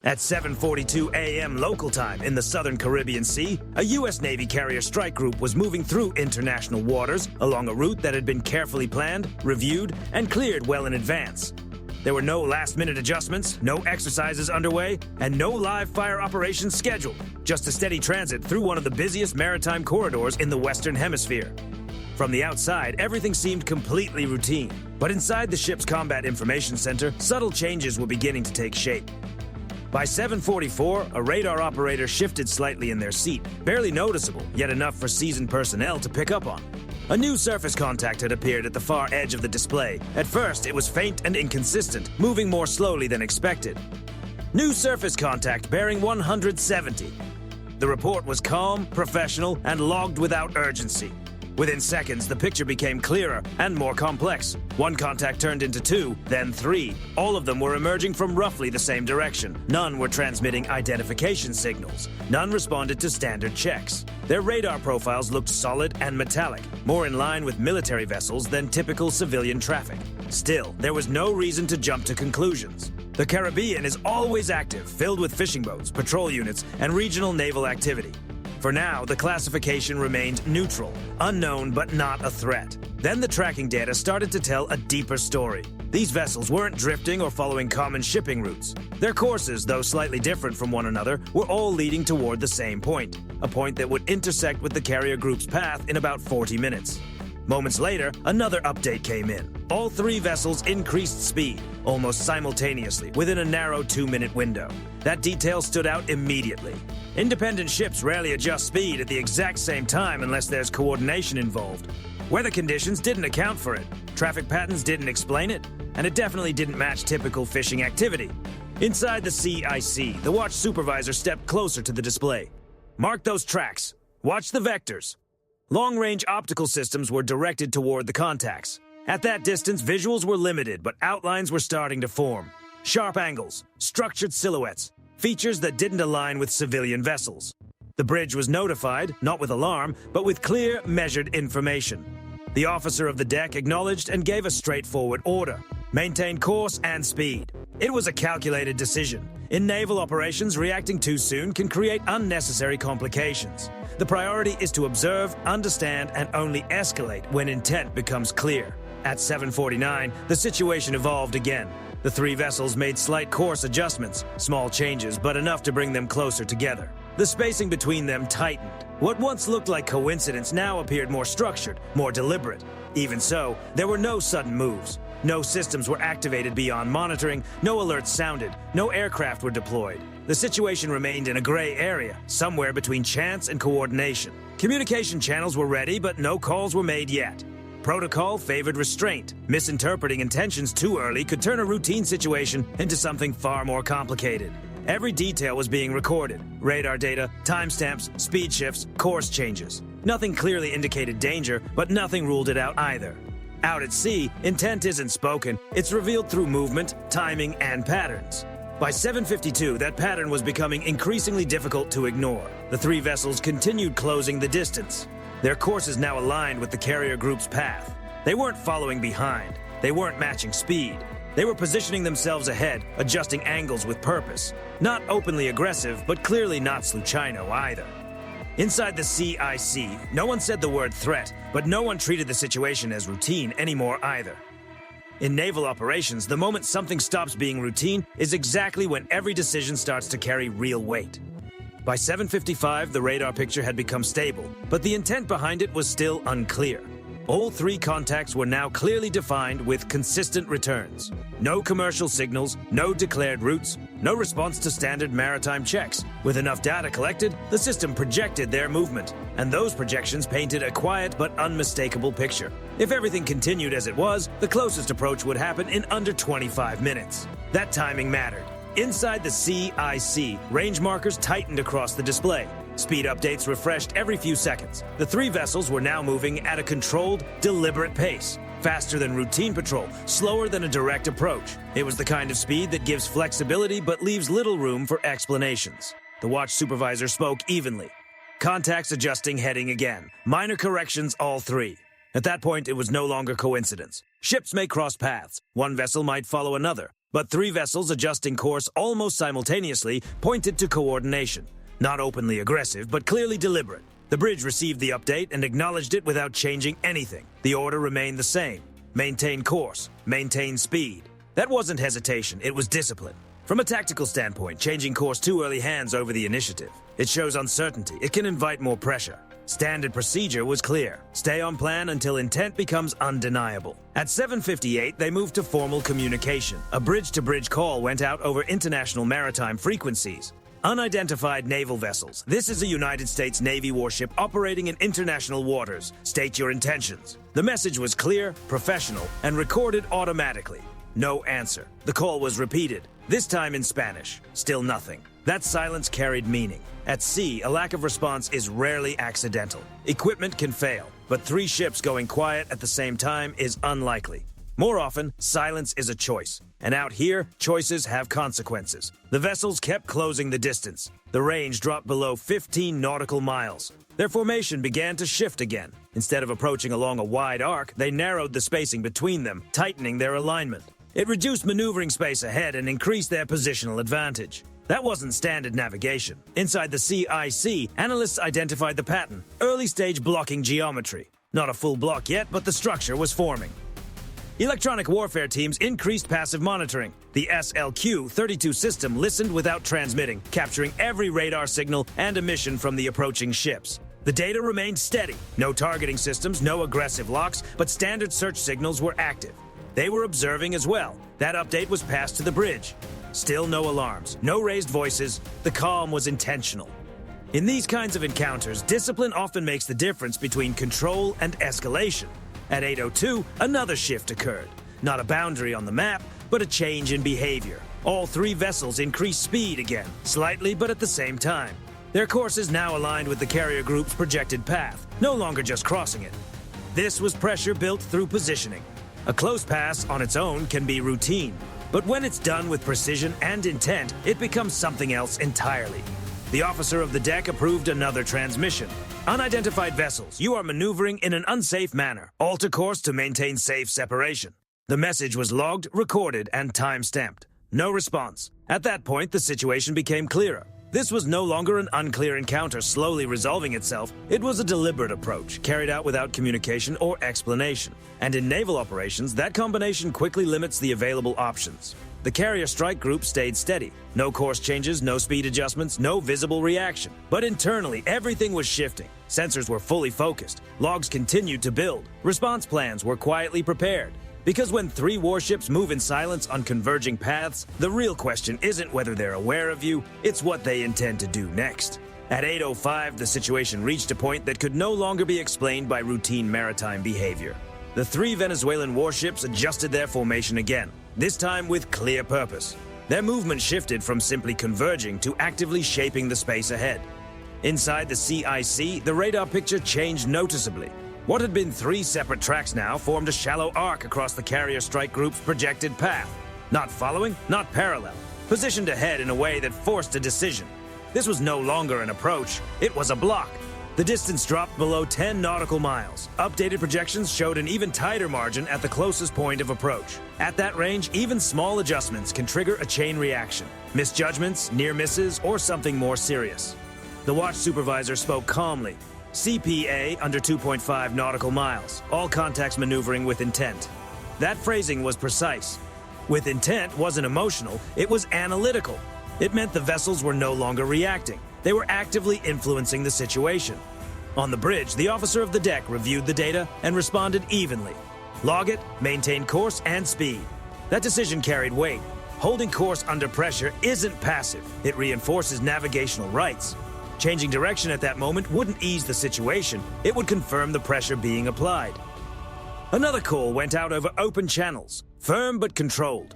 At 7:42 a.m. local time in the southern Caribbean Sea, a U.S. Navy carrier strike group was moving through international waters along a route that had been carefully planned, reviewed, and cleared well in advance. There were no last-minute adjustments, no exercises underway, and no live fire operations scheduled, just a steady transit through one of the busiest maritime corridors in the Western Hemisphere. From the outside, everything seemed completely routine, but inside the ship's Combat Information Center, subtle changes were beginning to take shape. By 7:44, a radar operator shifted slightly in their seat, barely noticeable, yet enough for seasoned personnel to pick up on. A new surface contact had appeared at the far edge of the display. At first, it was faint and inconsistent, moving more slowly than expected. New surface contact bearing 170. The report was calm, professional, and logged without urgency. Within seconds, the picture became clearer and more complex. One contact turned into two, then three. All of them were emerging from roughly the same direction. None were transmitting identification signals. None responded to standard checks. Their radar profiles looked solid and metallic, more in line with military vessels than typical civilian traffic. Still, there was no reason to jump to conclusions. The Caribbean is always active, filled with fishing boats, patrol units, and regional naval activity. For now, the classification remained neutral, unknown but not a threat. Then the tracking data started to tell a deeper story. These vessels weren't drifting or following common shipping routes. Their courses, though slightly different from one another, were all leading toward the same point, a point that would intersect with the carrier group's path in about 40 minutes. Moments later, another update came in. All three vessels increased speed, almost simultaneously, within a narrow 2-minute window. That detail stood out immediately. Independent ships rarely adjust speed at the exact same time unless there's coordination involved. Weather conditions didn't account for it, traffic patterns didn't explain it, and it definitely didn't match typical fishing activity. Inside the CIC, the watch supervisor stepped closer to the display. Mark those tracks. Watch the vectors. Long-range optical systems were directed toward the contacts. At that distance, visuals were limited, but outlines were starting to form. Sharp angles, structured silhouettes, features that didn't align with civilian vessels. The bridge was notified, not with alarm, but with clear, measured information. The officer of the deck acknowledged and gave a straightforward order: maintain course and speed. It was a calculated decision. In naval operations, reacting too soon can create unnecessary complications. The priority is to observe, understand, and only escalate when intent becomes clear. At 7:49, the situation evolved again. The three vessels made slight course adjustments, small changes, but enough to bring them closer together. The spacing between them tightened. What once looked like coincidence now appeared more structured, more deliberate. Even so, there were no sudden moves. No systems were activated beyond monitoring, no alerts sounded, no aircraft were deployed. The situation remained in a gray area, somewhere between chance and coordination. Communication channels were ready, but no calls were made yet. Protocol favored restraint. Misinterpreting intentions too early could turn a routine situation into something far more complicated. Every detail was being recorded: radar data, timestamps, speed shifts, course changes. Nothing clearly indicated danger, but nothing ruled it out either. Out at sea, intent isn't spoken, it's revealed through movement, timing, and patterns. By 7:52, that pattern was becoming increasingly difficult to ignore. The three vessels continued closing the distance. Their courses now aligned with the carrier group's path. They weren't following behind. They weren't matching speed. They were positioning themselves ahead, adjusting angles with purpose. Not openly aggressive, but clearly not sluchino either. Inside the CIC, no one said the word threat, but no one treated the situation as routine anymore either. In naval operations, the moment something stops being routine is exactly when every decision starts to carry real weight. By 7:55, the radar picture had become stable, but the intent behind it was still unclear. All three contacts were now clearly defined with consistent returns. No commercial signals, no declared routes, no response to standard maritime checks. With enough data collected, the system projected their movement, and those projections painted a quiet but unmistakable picture. If everything continued as it was, the closest approach would happen in under 25 minutes. That timing mattered. Inside the CIC, range markers tightened across the display. Speed updates refreshed every few seconds. The three vessels were now moving at a controlled, deliberate pace. Faster than routine patrol, slower than a direct approach. It was the kind of speed that gives flexibility but leaves little room for explanations. The watch supervisor spoke evenly. Contacts adjusting heading again. Minor corrections all three. At that point, it was no longer coincidence. Ships may cross paths. One vessel might follow another. But three vessels adjusting course almost simultaneously pointed to coordination. Not openly aggressive, but clearly deliberate. The bridge received the update and acknowledged it without changing anything. The order remained the same. Maintain course, maintain speed. That wasn't hesitation, it was discipline. From a tactical standpoint, changing course too early hands over the initiative. It shows uncertainty, it can invite more pressure. Standard procedure was clear. Stay on plan until intent becomes undeniable. At 7:58, they moved to formal communication. A bridge-to-bridge call went out over international maritime frequencies. Unidentified naval vessels. This is a United States Navy warship operating in international waters. State your intentions. The message was clear, professional, and recorded automatically. No answer. The call was repeated, this time in Spanish. Still nothing. That silence carried meaning. At sea, a lack of response is rarely accidental. Equipment can fail, but three ships going quiet at the same time is unlikely. More often, silence is a choice. And out here, choices have consequences. The vessels kept closing the distance. The range dropped below 15 nautical miles. Their formation began to shift again. Instead of approaching along a wide arc, they narrowed the spacing between them, tightening their alignment. It reduced maneuvering space ahead and increased their positional advantage. That wasn't standard navigation. Inside the CIC, analysts identified the pattern, early-stage blocking geometry. Not a full block yet, but the structure was forming. Electronic warfare teams increased passive monitoring. The SLQ-32 system listened without transmitting, capturing every radar signal and emission from the approaching ships. The data remained steady. No targeting systems, no aggressive locks, but standard search signals were active. They were observing as well. That update was passed to the bridge. Still no alarms, no raised voices. The calm was intentional. In these kinds of encounters, discipline often makes the difference between control and escalation. At 8:02, another shift occurred. Not a boundary on the map, but a change in behavior. All three vessels increased speed again, slightly but at the same time. Their courses now aligned with the carrier group's projected path, no longer just crossing it. This was pressure built through positioning. A close pass on its own can be routine, but when it's done with precision and intent, it becomes something else entirely. The officer of the deck approved another transmission. Unidentified vessels, you are maneuvering in an unsafe manner. Alter course to maintain safe separation. The message was logged, recorded, and time-stamped. No response. At that point, the situation became clearer. This was no longer an unclear encounter slowly resolving itself. It was a deliberate approach, carried out without communication or explanation. And in naval operations, that combination quickly limits the available options. The carrier strike group stayed steady. No course changes, no speed adjustments, no visible reaction. But internally, everything was shifting. Sensors were fully focused. Logs continued to build. Response plans were quietly prepared. Because when three warships move in silence on converging paths, the real question isn't whether they're aware of you, it's what they intend to do next. At 8:05, the situation reached a point that could no longer be explained by routine maritime behavior. The three Venezuelan warships adjusted their formation again, this time with clear purpose. Their movement shifted from simply converging to actively shaping the space ahead. Inside the CIC, the radar picture changed noticeably. What had been three separate tracks now formed a shallow arc across the carrier strike group's projected path. Not following, not parallel. Positioned ahead in a way that forced a decision. This was no longer an approach, it was a block. The distance dropped below 10 nautical miles. Updated projections showed an even tighter margin at the closest point of approach. At that range, even small adjustments can trigger a chain reaction. Misjudgments, near misses, or something more serious. The watch supervisor spoke calmly. CPA under 2.5 nautical miles. All contacts maneuvering with intent. That phrasing was precise. With intent wasn't emotional, it was analytical. It meant the vessels were no longer reacting. They were actively influencing the situation. On the bridge, the officer of the deck reviewed the data and responded evenly. Log it, maintain course and speed. That decision carried weight. Holding course under pressure isn't passive. It reinforces navigational rights. Changing direction at that moment wouldn't ease the situation, it would confirm the pressure being applied. Another call went out over open channels, firm but controlled.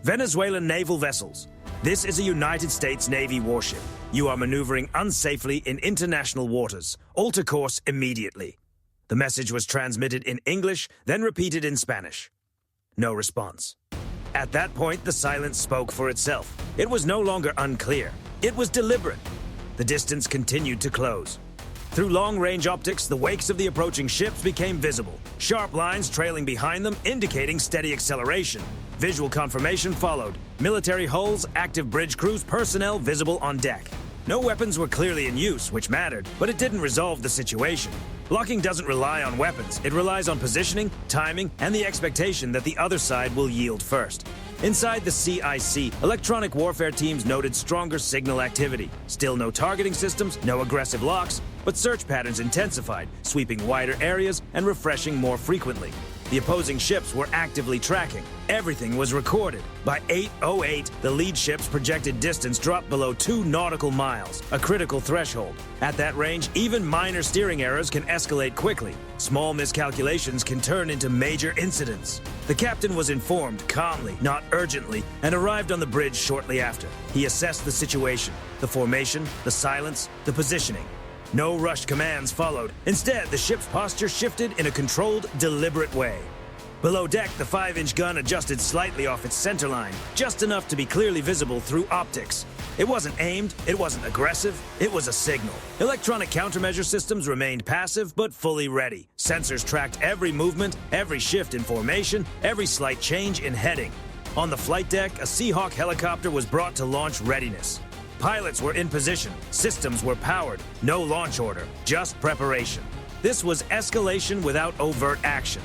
Venezuelan naval vessels. This is a United States Navy warship. You are maneuvering unsafely in international waters. Alter course immediately. The message was transmitted in English, then repeated in Spanish. No response. At that point, the silence spoke for itself. It was no longer unclear. It was deliberate. The distance continued to close. Through long-range optics, the wakes of the approaching ships became visible, sharp lines trailing behind them indicating steady acceleration. Visual confirmation followed. Military hulls, active bridge crews, personnel visible on deck. No weapons were clearly in use, which mattered, but it didn't resolve the situation. Blocking doesn't rely on weapons. It relies on positioning, timing, and the expectation that the other side will yield first. Inside the CIC, electronic warfare teams noted stronger signal activity. Still no targeting systems, no aggressive locks, but search patterns intensified, sweeping wider areas and refreshing more frequently. The opposing ships were actively tracking. Everything was recorded. By 8:08, the lead ship's projected distance dropped below 2 nautical miles, a critical threshold. At that range, even minor steering errors can escalate quickly. Small miscalculations can turn into major incidents. The captain was informed calmly, not urgently, and arrived on the bridge shortly after. He assessed the situation, the formation, the silence, the positioning. No rushed commands followed. Instead, the ship's posture shifted in a controlled, deliberate way. Below deck, the 5-inch gun adjusted slightly off its centerline, just enough to be clearly visible through optics. It wasn't aimed, it wasn't aggressive, it was a signal. Electronic countermeasure systems remained passive but fully ready. Sensors tracked every movement, every shift in formation, every slight change in heading. On the flight deck, a Seahawk helicopter was brought to launch readiness. Pilots were in position, systems were powered, no launch order, just preparation. This was escalation without overt action.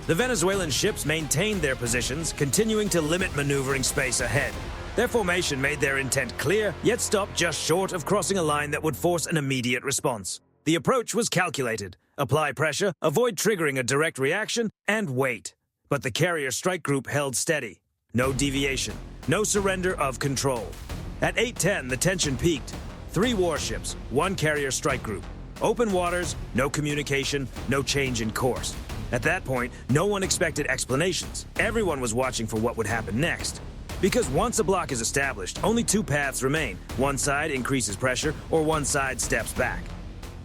The Venezuelan ships maintained their positions, continuing to limit maneuvering space ahead. Their formation made their intent clear, yet stopped just short of crossing a line that would force an immediate response. The approach was calculated. Apply pressure, avoid triggering a direct reaction, and wait. But the carrier strike group held steady. No deviation, no surrender of control. At 8:10, the tension peaked. 3 warships, 1 carrier strike group. Open waters, no communication, no change in course. At that point, no one expected explanations. Everyone was watching for what would happen next. Because once a block is established, only 2 paths remain. One side increases pressure, or one side steps back.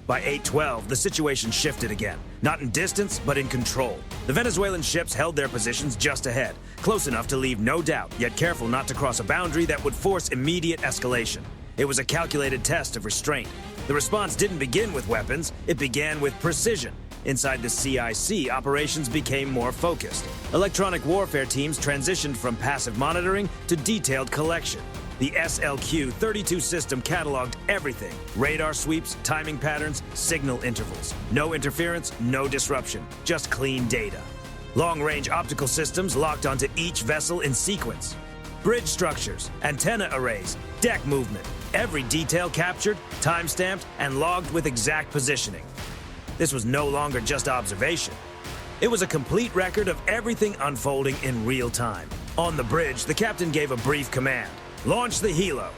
By 8:12, the situation shifted again. Not in distance, but in control. The Venezuelan ships held their positions just ahead, close enough to leave no doubt, yet careful not to cross a boundary that would force immediate escalation. It was a calculated test of restraint. The response didn't begin with weapons, it began with precision. Inside the CIC, operations became more focused. Electronic warfare teams transitioned from passive monitoring to detailed collection. The SLQ-32 system cataloged everything: radar sweeps, timing patterns, signal intervals. No interference, no disruption, just clean data. Long-range optical systems locked onto each vessel in sequence. Bridge structures, antenna arrays, deck movement. Every detail captured, time-stamped, and logged with exact positioning. This was no longer just observation. It was a complete record of everything unfolding in real time. On the bridge, the captain gave a brief command: launch the helo.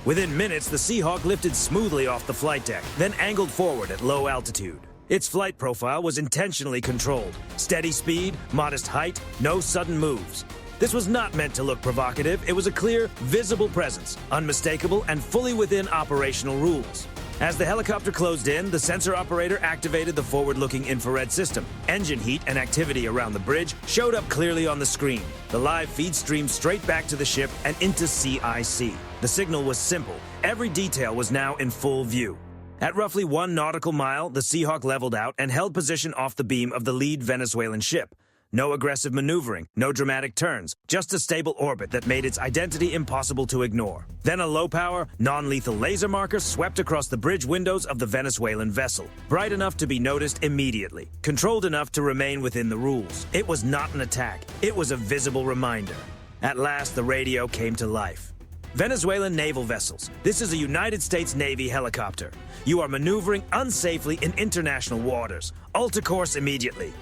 Within minutes, the Seahawk lifted smoothly off the flight deck, then angled forward at low altitude. Its flight profile was intentionally controlled. Steady speed, modest height, no sudden moves. This was not meant to look provocative. It was a clear, visible presence, unmistakable and fully within operational rules. As the helicopter closed in, the sensor operator activated the forward-looking infrared system. Engine heat and activity around the bridge showed up clearly on the screen. The live feed streamed straight back to the ship and into CIC. The signal was simple. Every detail was now in full view. At roughly 1 nautical mile, the Seahawk leveled out and held position off the beam of the lead Venezuelan ship. No aggressive maneuvering, no dramatic turns, just a stable orbit that made its identity impossible to ignore. Then a low-power, non-lethal laser marker swept across the bridge windows of the Venezuelan vessel, bright enough to be noticed immediately, controlled enough to remain within the rules. It was not an attack, it was a visible reminder. At last, the radio came to life. Venezuelan naval vessels. This is a United States Navy helicopter. You are maneuvering unsafely in international waters. Alter course immediately.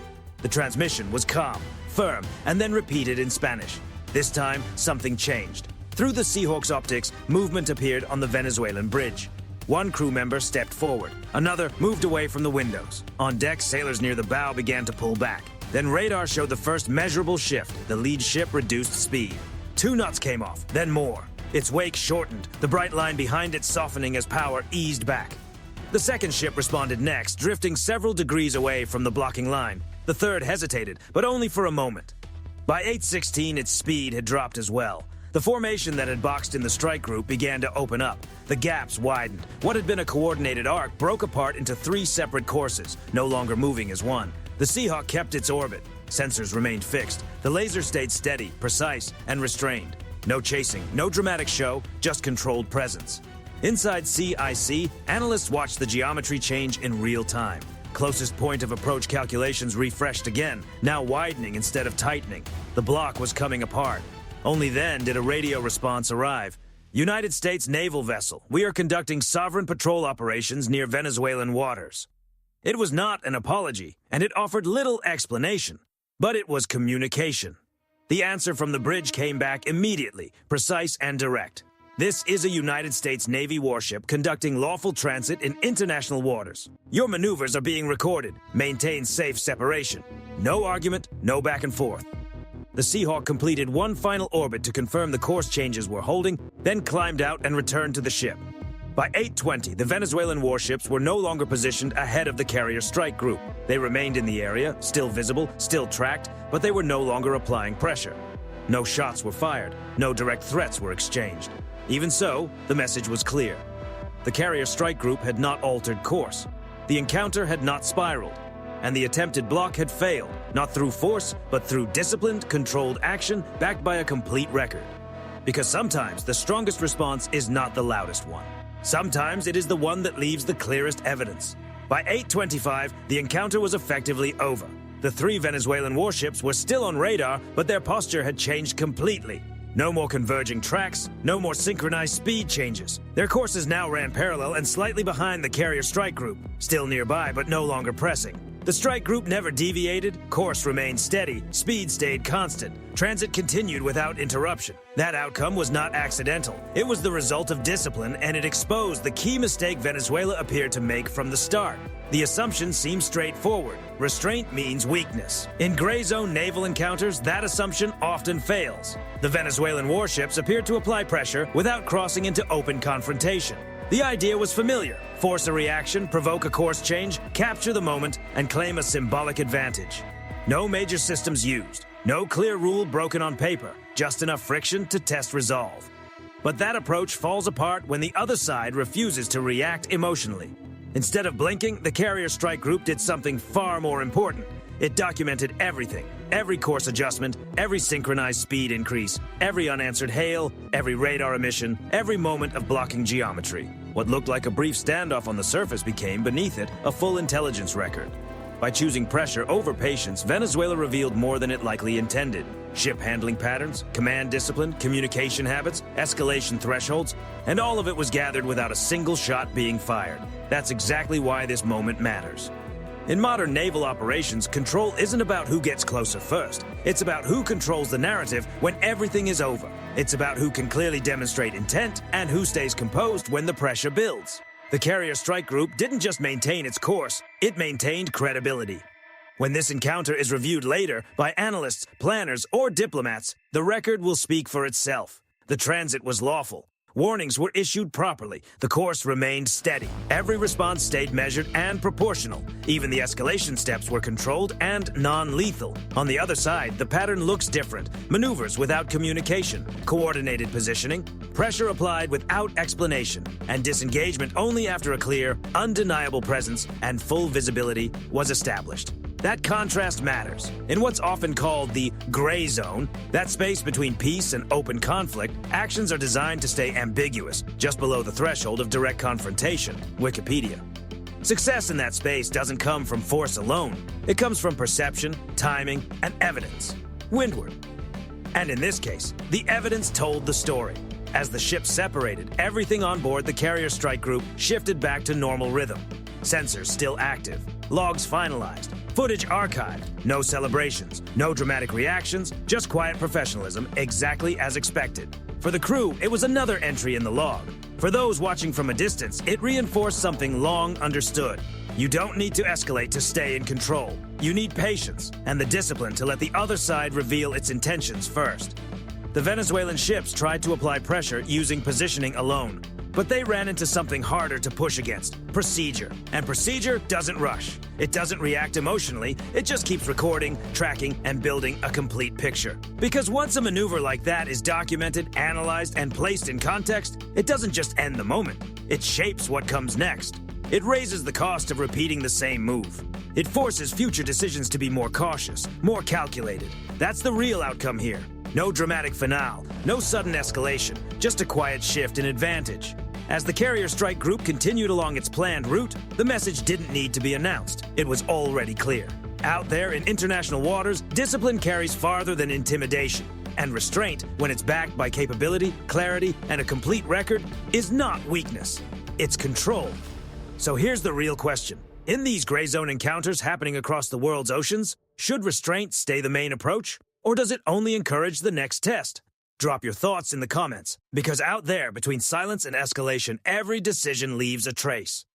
The transmission was calm, firm, and then repeated in Spanish. This time, something changed. Through the Seahawk's optics, movement appeared on the Venezuelan bridge. One crew member stepped forward. Another moved away from the windows. On deck, sailors near the bow began to pull back. Then radar showed the first measurable shift. The lead ship reduced speed. 2 knots came off, then more. Its wake shortened, the bright line behind it softening as power eased back. The second ship responded next, drifting several degrees away from the blocking line. The third hesitated, but only for a moment. By 8:16, its speed had dropped as well. The formation that had boxed in the strike group began to open up. The gaps widened. What had been a coordinated arc broke apart into 3 separate courses, no longer moving as one. The Seahawk kept its orbit. Sensors remained fixed. The laser stayed steady, precise, and restrained. No chasing, no dramatic show, just controlled presence. Inside CIC, analysts watched the geometry change in real time. Closest point of approach calculations refreshed again, now widening instead of tightening. The block was coming apart. Only then did a radio response arrive. United States naval vessel, we are conducting sovereign patrol operations near Venezuelan waters. It was not an apology, and it offered little explanation, but it was communication. The answer from the bridge came back immediately, precise and direct. This is a United States Navy warship conducting lawful transit in international waters. Your maneuvers are being recorded. Maintain safe separation. No argument, no back and forth. The Seahawk completed one final orbit to confirm the course changes were holding, then climbed out and returned to the ship. By 8:20, the Venezuelan warships were no longer positioned ahead of the carrier strike group. They remained in the area, still visible, still tracked, but they were no longer applying pressure. No shots were fired, no direct threats were exchanged. Even so, the message was clear. The carrier strike group had not altered course. The encounter had not spiraled. And the attempted block had failed, not through force, but through disciplined, controlled action backed by a complete record. Because sometimes the strongest response is not the loudest one. Sometimes it is the one that leaves the clearest evidence. By 8:25, the encounter was effectively over. The 3 Venezuelan warships were still on radar, but their posture had changed completely. No more converging tracks, no more synchronized speed changes. Their courses now ran parallel and slightly behind the carrier strike group, still nearby but no longer pressing. The strike group never deviated, course remained steady, speed stayed constant. Transit continued without interruption. That outcome was not accidental. It was the result of discipline, and it exposed the key mistake Venezuela appeared to make from the start. The assumption seems straightforward. Restraint means weakness. In gray zone naval encounters, that assumption often fails. The Venezuelan warships appeared to apply pressure without crossing into open confrontation. The idea was familiar. Force a reaction, provoke a course change, capture the moment, and claim a symbolic advantage. No major systems used. No clear rule broken on paper. Just enough friction to test resolve. But that approach falls apart when the other side refuses to react emotionally. Instead of blinking, the carrier strike group did something far more important. It documented everything. Every course adjustment, every synchronized speed increase, every unanswered hail, every radar emission, every moment of blocking geometry. What looked like a brief standoff on the surface became, beneath it, a full intelligence record. By choosing pressure over patience, Venezuela revealed more than it likely intended. Ship handling patterns, command discipline, communication habits, escalation thresholds, and all of it was gathered without a single shot being fired. That's exactly why this moment matters. In modern naval operations, control isn't about who gets closer first. It's about who controls the narrative when everything is over. It's about who can clearly demonstrate intent and who stays composed when the pressure builds. The carrier strike group didn't just maintain its course, it maintained credibility. When this encounter is reviewed later by analysts, planners, or diplomats, the record will speak for itself. The transit was lawful. Warnings were issued properly. The course remained steady. Every response stayed measured and proportional. Even the escalation steps were controlled and non-lethal. On the other side, the pattern looks different. Maneuvers without communication, coordinated positioning, pressure applied without explanation, and disengagement only after a clear, undeniable presence and full visibility was established. That contrast matters. In what's often called the gray zone, that space between peace and open conflict, actions are designed to stay ambiguous, just below the threshold of direct confrontation. Wikipedia. Success in that space doesn't come from force alone. It comes from perception, timing, and evidence. Windward. And in this case, the evidence told the story. As the ships separated, everything on board the carrier strike group shifted back to normal rhythm. Sensors still active, logs finalized, footage archived, no celebrations, no dramatic reactions, just quiet professionalism, exactly as expected. For the crew, it was another entry in the log. For those watching from a distance, it reinforced something long understood. You don't need to escalate to stay in control. You need patience and the discipline to let the other side reveal its intentions first. The Venezuelan ships tried to apply pressure using positioning alone. But they ran into something harder to push against, procedure. And procedure doesn't rush. It doesn't react emotionally, it just keeps recording, tracking, and building a complete picture. Because once a maneuver like that is documented, analyzed, and placed in context, it doesn't just end the moment, it shapes what comes next. It raises the cost of repeating the same move. It forces future decisions to be more cautious, more calculated. That's the real outcome here. No dramatic finale, no sudden escalation, just a quiet shift in advantage. As the carrier strike group continued along its planned route, the message didn't need to be announced. It was already clear. Out there in international waters, discipline carries farther than intimidation. And restraint, when it's backed by capability, clarity, and a complete record, is not weakness. It's control. So here's the real question. In these gray zone encounters happening across the world's oceans, should restraint stay the main approach? Or does it only encourage the next test? Drop your thoughts in the comments, because out there, between silence and escalation, every decision leaves a trace.